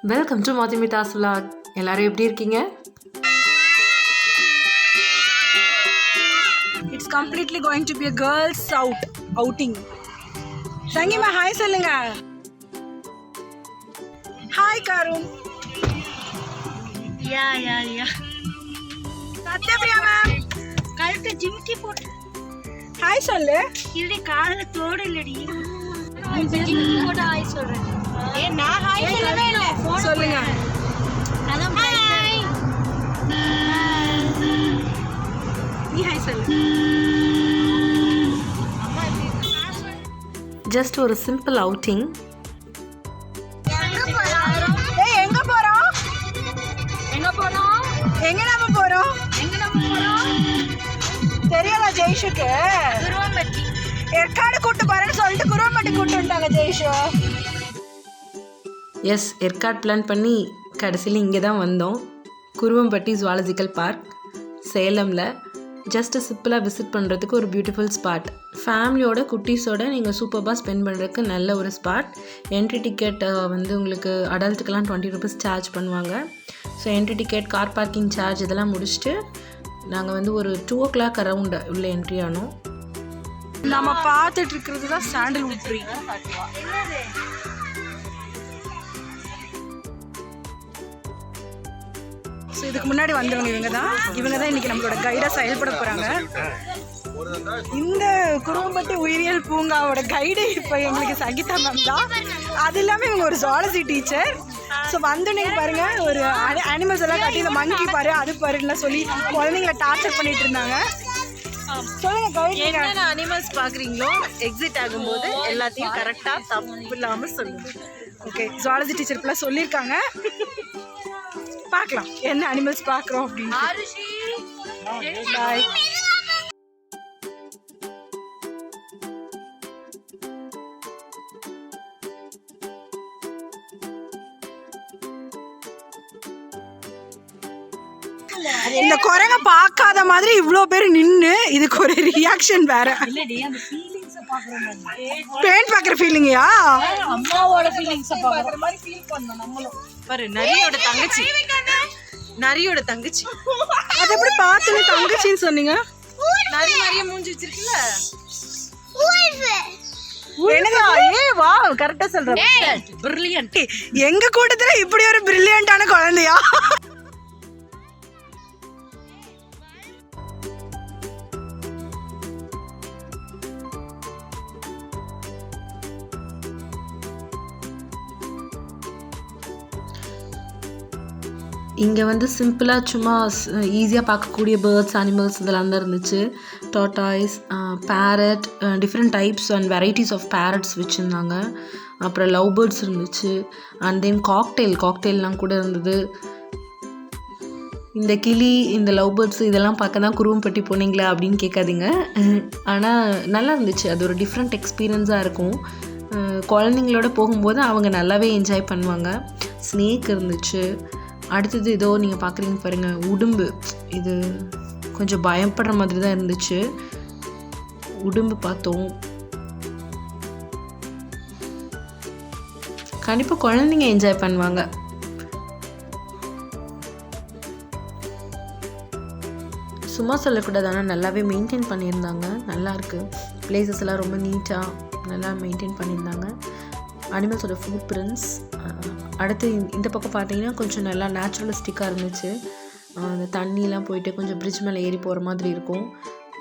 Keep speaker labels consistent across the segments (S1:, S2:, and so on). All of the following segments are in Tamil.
S1: Welcome to madhumidha'svlog. எல்லாரும் எப்படி இருக்கீங்க?
S2: It's completely going to be a girls outing. Sangima hi சொல்லுங்க. Hi Karun.
S3: Yeah.
S2: Sathyapriya ma'am.
S3: கழுத்தை ஜிமிக்கி போட்டு.
S2: Hi சொல்லு.
S3: இல்லடி கால்ல தோடு இல்லடி. ஜிமிக்கி போட்டு ஹாய் சொல்றேன். நான் ஹாய் சொல்லவே இல்ல.
S2: சொல்லுங்க.
S3: அதான் ஹாய்.
S2: நீ ஹாய் சொல்லு.
S1: ஜஸ்ட் ஒரு சிம்பிள் அவுட்டிங்.
S2: எங்க போறோம்? எங்க நம்ம போறோம்? தெரியல ஜெய்ஷுக்கு.
S3: குருவம்பட்டி.
S2: ஏற்காடு கூட்டு போறேன்னு சொல்லிட்டு குருவம்பட்டி கூட்டு வந்துட்டாங்க ஜெய்ஷு.
S1: எஸ், ஏற்காடு பிளான் பண்ணி கடைசியில் இங்கே தான் வந்தோம். குருவம்பட்டி ஜுவாலஜிக்கல் பார்க் சேலமில். ஜஸ்ட்டு சிம்பிளாக விசிட் பண்ணுறதுக்கு ஒரு பியூட்டிஃபுல் ஸ்பாட். ஃபேமிலியோட குட்டீஸோட நீங்கள் சூப்பராக ஸ்பெண்ட் பண்ணுறதுக்கு நல்ல ஒரு ஸ்பாட். என்ட்ரி டிக்கெட் வந்து உங்களுக்கு அடல்ட்டுக்கெல்லாம் 20 rupees சார்ஜ் பண்ணுவாங்க. So entry ticket, car parking charge இதெல்லாம் முடிச்சுட்டு நாங்கள் வந்து ஒரு 2 o'clock அரவுண்ட் உள்ள என்ட்ரி ஆனோம்.
S2: நம்ம பார்த்துட்டு இருக்கிறது தான் சாண்டல்வுட் ட்ரீ. ஸோ இதுக்கு முன்னாடி வந்தவங்க இவங்க தான் இன்னைக்கு நம்மளோட கைடாக செயல்பட போகிறாங்க. இந்த குருவம்பட்டி உயிரியல் பூங்காவோட கைடு இப்போ எங்களுக்கு சகிதா மேம் தான். அது இல்லாமல் இவங்க ஒரு ஜுவாலஜி டீச்சர். ஸோ வந்து நீங்கள் பாருங்கள், ஒரு அனிமல்ஸ் எல்லாம் காட்டி இந்த மங்கி பாரு அது பாருலாம் சொல்லி குழந்தைங்களை டார்ச்சர் பண்ணிட்டு இருந்தாங்க. சொல்லுங்க கைடு,
S4: என்னென்ன அனிமல்ஸ் பார்க்குறீங்களோ எக்ஸிட் ஆகும்போது எல்லாத்தையும் கரெக்டாக தப்பு இல்லாமல் சொல்லுங்க.
S2: ஓகே, ஜுவாலஜி டீச்சர் இப்பெல்லாம் சொல்லியிருக்காங்க. பார்க்கலாம் என்ன அனிமல்ஸ் பார்க்குறோம் அப்படின்னு. பாய். இந்த குரங்க பார்க்காத மாதிரி இவ்வளோ பேர் நின்று இதுக்கு ஒரு ரியாக்ஷன் வேற. பெயின் பார்க்குற ஃபீலிங்கயா?
S4: அம்மாவோட ஃபீலிங்ஸ் பார்க்குற மாதிரி ஃபீல் பண்ணணும் நம்மளும். பாரு, நரியோட தங்கச்சி.
S2: அது எப்படி பார்த்துன்னு தங்கச்சின்னு சொன்னீங்க?
S4: நரி மாதிரியே மூஞ்சி வச்சிருக்குல்ல.
S2: என்னடா? வா, கரெக்டா சொல்றேன்.
S4: பிரில்லியன்ட்.
S2: எங்க கூட்டத்துல இப்படி ஒரு பிரில்லியன்ட்டான குழந்தையா?
S1: இங்கே வந்து சிம்பிளாக சும்மா ஈஸியாக பார்க்கக்கூடிய பேர்ட்ஸ், அனிமல்ஸ் இதெல்லாம் தான் இருந்துச்சு. Tortoise, parrot, different types and varieties of parrots வச்சுருந்தாங்க. அப்புறம் லவ் பேர்ட்ஸ் இருந்துச்சு. அண்ட் தென் காக்டெயில்லாம் கூட இருந்தது. இந்த கிளி, இந்த லவ் பேர்ட்ஸ் இதெல்லாம் பார்க்க தான் குருவம்பட்டி போனீங்களா அப்படின்னு கேட்காதீங்க. ஆனால் நல்லா இருந்துச்சு. அது ஒரு டிஃப்ரெண்ட் எக்ஸ்பீரியன்ஸாக இருக்கும். குழந்தைங்களோட போகும்போது அவங்க நல்லாவே என்ஜாய் பண்ணுவாங்க. ஸ்னேக் இருந்துச்சு. அடுத்தது ஏதோ நீங்கள் பார்க்குறீங்க பாருங்கள், உடும்பு. இது கொஞ்சம் பயப்படுற மாதிரி தான் இருந்துச்சு. உடும்பு பார்த்தோம். கண்டிப்பாக குழந்தைங்க என்ஜாய் பண்ணுவாங்க. சும்மா சொல்லக்கூடாது, ஆனால் நல்லாவே மெயின்டைன் பண்ணியிருந்தாங்க. நல்லாயிருக்கு. பிளேசஸ் எல்லாம் ரொம்ப நீட்டாக நல்லா மெயின்டைன் பண்ணியிருந்தாங்க. அனிமல்ஸோட ஃபுட் பிரிண்ட்ஸ். அடுத்து இந்த பக்கம் பார்த்தீங்கன்னா கொஞ்சம் நல்லா நேச்சுரலிஸ்டிக்காக இருந்துச்சு. அந்த தண்ணிலாம் போயிட்டு கொஞ்சம் பிரிட்ஜ் மேலே ஏறி போகிற மாதிரி இருக்கும்.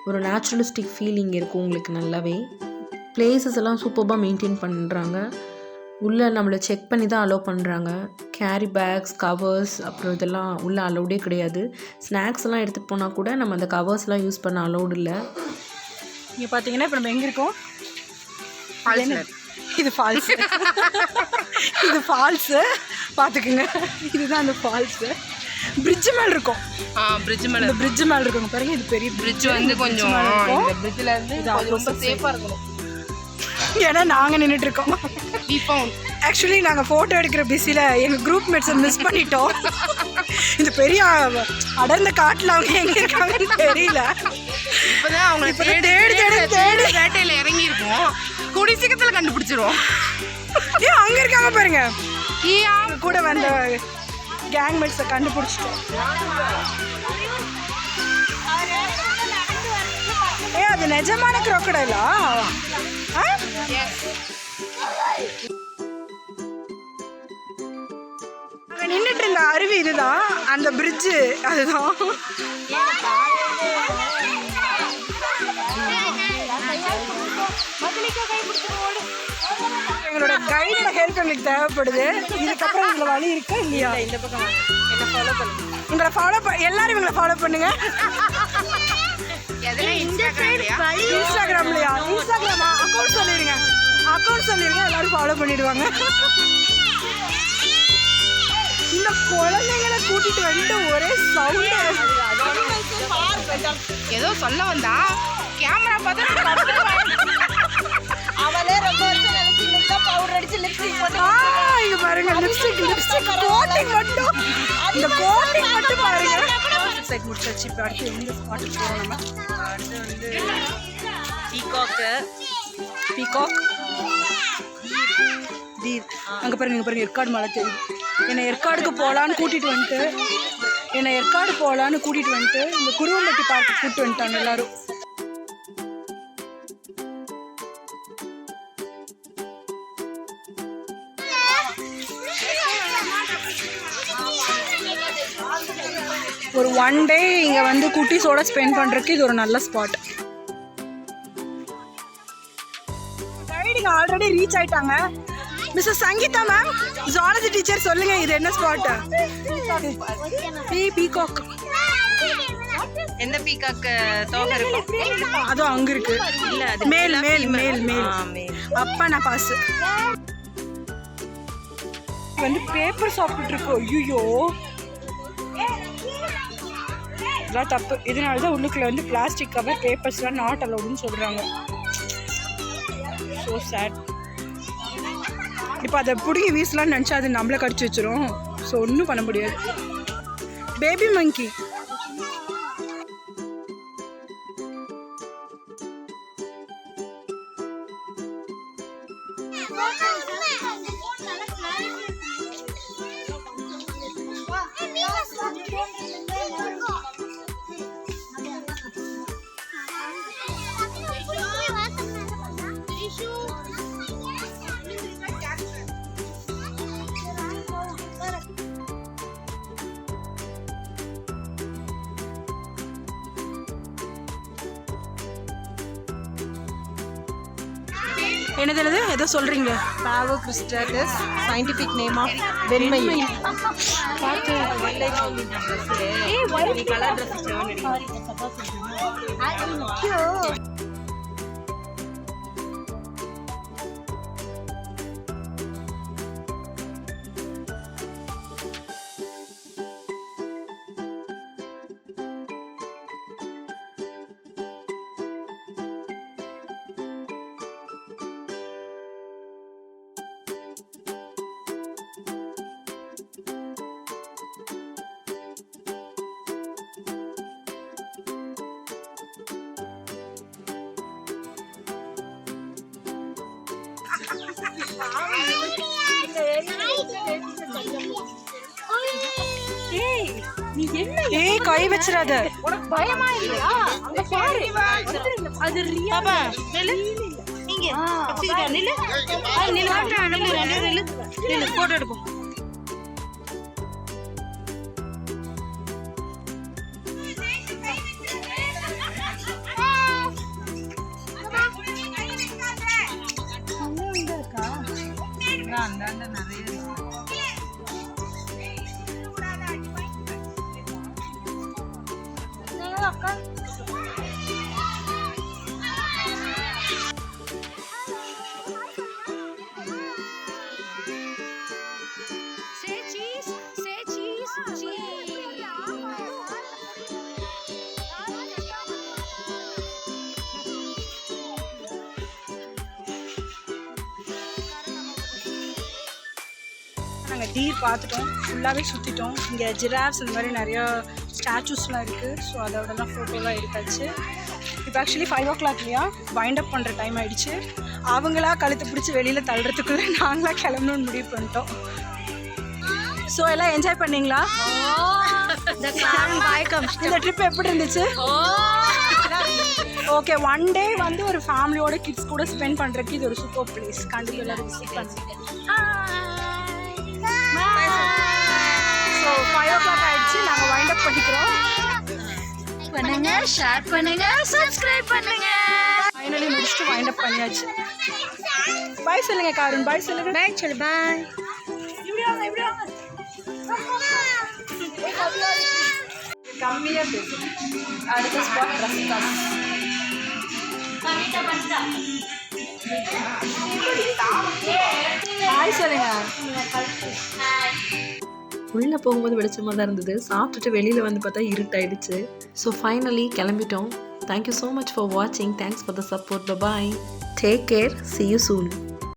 S1: ஒரு நேச்சுரலிஸ்டிக் ஃபீலிங் இருக்கும் உங்களுக்கு நல்லாவே. பிளேசஸ் எல்லாம் சூப்பராக மெயின்டைன் பண்ணுறாங்க. உள்ளே நம்மளை செக் பண்ணி தான் அலோவ் பண்ணுறாங்க. கேரி பேக்ஸ், கவர்ஸ் அப்புறம் இதெல்லாம் உள்ளே அலோடே கிடையாது. ஸ்நாக்ஸ் எல்லாம் எடுத்துகிட்டு போனால் கூட நம்ம அந்த கவர்ஸ்லாம் யூஸ் பண்ண அலோடு இல்லை.
S2: இங்கே பார்த்தீங்கன்னா இப்போ நம்ம எங்கே இருக்கோம்? இது ஃபால்ஸு. பார்த்துக்குங்க. இதுதான் அந்த ஃபால்ஸு. பிரிட்ஜ் மேலே இருக்கும்.
S4: பிரிட்ஜ் மேலே
S2: இருக்குங்க பாருங்க. இது பெரிய
S4: பிரிட்ஜ் வந்து கொஞ்சம் இந்த பிரிட்ஜில் இருந்து ரொம்ப சேஃபாக இருக்கணும்.
S2: ஏன்னா நாங்கள் நின்றுட்டு இருக்கோம். ஆக்சுவலி நாங்கள் ஃபோட்டோ எடுக்கிற பிஸியில் எங்கள் குரூப் மேட்ஸை மிஸ் பண்ணிட்டோம். இந்த பெரிய அடர்ந்த காட்டில் அவங்க எங்கே இருக்காங்கன்னு தெரியல.
S4: இப்போதான் அவங்க தேடி வேட்டையில் இறங்கியிருக்கோம். கூடி சீக்கிரத்தில் கண்டுபிடிச்சிருவோம்.
S2: அங்கே இருக்காங்க பாருங்க. கூட வந்த கேங்மேட்ஸை கண்டுபிடிச்சிட்டோம். அது நிஜமான crocodile-ஆ? அங்க நின்றுட்டு இருந்த அருவி இதுதான், அந்த பிரிட்ஜு அதுதான். எங்களோட கைடோட ஹெல்ப் எங்களுக்கு தேவைப்படுது. இதுக்கப்புறம் எங்களை வழி இருக்கா இல்லையா?
S4: இந்த பக்கம் என்ன ஃபாலோ பண்ணுங்க.
S2: உங்களை எல்லாரும் இவங்களை ஃபாலோ பண்ணுங்க. இன்ஸ்டாகிராம்லையா? இன்ஸ்டாகிராமா? அக்கௌண்ட் சொல்லிடுங்க, எல்லாரும் ஃபாலோ பண்ணிடுவாங்க. இந்த குழந்தைங்களை கூட்டிட்டு வந்துட்டு ஒரே சவுண்ட்.
S3: ஏதோ சொல்ல வந்தா கேமரா பார்த்தா அவளே ரொம்ப வருஷம் நினைச்சு இன்னைக்கு பவுடர் அடிச்சு லிப்ஸ்டிக் போட்டு
S2: இங்க பாருங்க, லிப்ஸ்டிக் கோட்டிங் மட்டும், இந்த கோட்டிங் மட்டும் பாருங்க. செட் முடிச்சாச்சு. இப்போ அடுத்து எந்த ஸ்பாட்டுக்கு போறோம் நம்ம?
S4: அடுத்து வந்து
S2: பீகாக் தீர். அங்கே பாருங்க ஏற்காடு மலை தெரியுது. என்னை ஏற்காடுக்கு போகலான்னு கூட்டிகிட்டு வந்துட்டு இந்த குருவம்பட்டி பார்க்கு கூப்பிட்டு வந்துட்டாங்க எல்லாரும். ஒரு 1 டே இங்கே வந்து குட்டீஸோட ஸ்பெண்ட் பண்ணுறதுக்கு இது ஒரு நல்ல ஸ்பாட். கைடிங்க ஆல்ரெடி ரீச் ஆயிட்டாங்க. Mrs Sangeetha ma'am, zoology teacher, சொல்லுங்க இது என்ன ஸ்பாட்? பீகாக்.
S4: எந்த பீகாக் தோகை இருக்கும்?
S2: அதுவும் அங்க இருக்கு.
S4: இல்ல, அது
S2: மேல். அப்பா நான் பாஸ். வந்து பேப்பர் சாப்பிட்டு இருக்கோம். ஐயோ, இதெல்லாம் தப்பு. இதனால தான் உள்ளுக்குள்ள வந்து பிளாஸ்டிக் கவர், பேப்பர்ஸ்லாம் நாட் அலோடுன்னு சொல்றாங்க. So sad. இப்போ அதை பிடிங்கி வீசலான்னு நினச்சா அது நம்மளை கடிச்சு வச்சிரும். ஸோ ஒன்றும் பண்ண முடியாது. பேபி மங்கி. என்னது ஏதோ சொல்றீங்க?
S4: பாவோ கிறிஸ்டாட்டிஸ், சயின்டிஃபிக் நேம் ஆஃப் வெண்மை. பார்த்து வெள்ளை ட்ரெஸ், கலர் ட்ரெஸ்
S2: ஏய், கை வச்சிராத.
S3: உனக்கு பயமா இல்லையா? அங்க பாரு, அது ரியா. இங்க நில்லு, போட்டோ எடுப்போம்.
S2: நாங்கள் டீர் பார்த்துட்டோம், ஃபுல்லாகவே சுற்றிட்டோம். இங்கே ஜிராஃப்ஸ் இந்த மாதிரி நிறையா ஸ்டாச்சூஸ்லாம் இருக்குது. ஸோ அதோடலாம் ஃபோட்டோலாம் எடுத்தாச்சு. இப்போ ஆக்சுவலி 5 o'clock இல்லையா, வைண்ட் அப் பண்ணுற டைம் ஆகிடுச்சு. அவங்களா கழுத்து பிடிச்சி வெளியில் தள்ளுறதுக்குள்ளே நாங்களாக கிளம்பணுன்னு முடிவு பண்ணிட்டோம். ஸோ எல்லாம் என்ஜாய் பண்ணீங்களா? இந்த ட்ரிப் எப்படி இருந்துச்சு? ஓகே, ஒன் டே வந்து ஒரு ஃபேமிலியோட கிட்ஸ் கூட ஸ்பெண்ட் பண்ணுறதுக்கு இது ஒரு சூப்பர் பிளேஸ். கண்டிப்பாக எல்லாரும் விசிட் பண்ணுங்க. ஸோ 5 o'clock ஆயிடுச்சு, நாங்கள் வைண்ட் அப் பண்ணிக்கிறோம்.
S3: பண்ணுங்க, ஷேர் பண்ணுங்க, சப்ஸ்கிரைப் பண்ணுங்க.
S2: ஃபைனலி முடிச்சுட்டு வைண்ட் அப் பண்ணியாச்சு. பாய் சொல்லுங்க காருன், பாய் சொல்லுங்க.
S3: பாய் சொல்லு, பாய்.
S2: கம்மியாக பேசுங்க. அடுத்த ஸ்பாட் ரசிகா. பாய் சொல்லுங்க.
S1: உள்ளே போகும்போது வெளிச்சமாக தான் இருந்தது. சாப்பிட்டுட்டு வெளியில் வந்து பார்த்தா இருட்டாயிடுச்சு. ஸோ ஃபைனலி கிளம்பிட்டோம். தேங்க்யூ ஸோ மச் ஃபார் வாட்சிங். Thanks for the support. Bye. Take care. See you soon.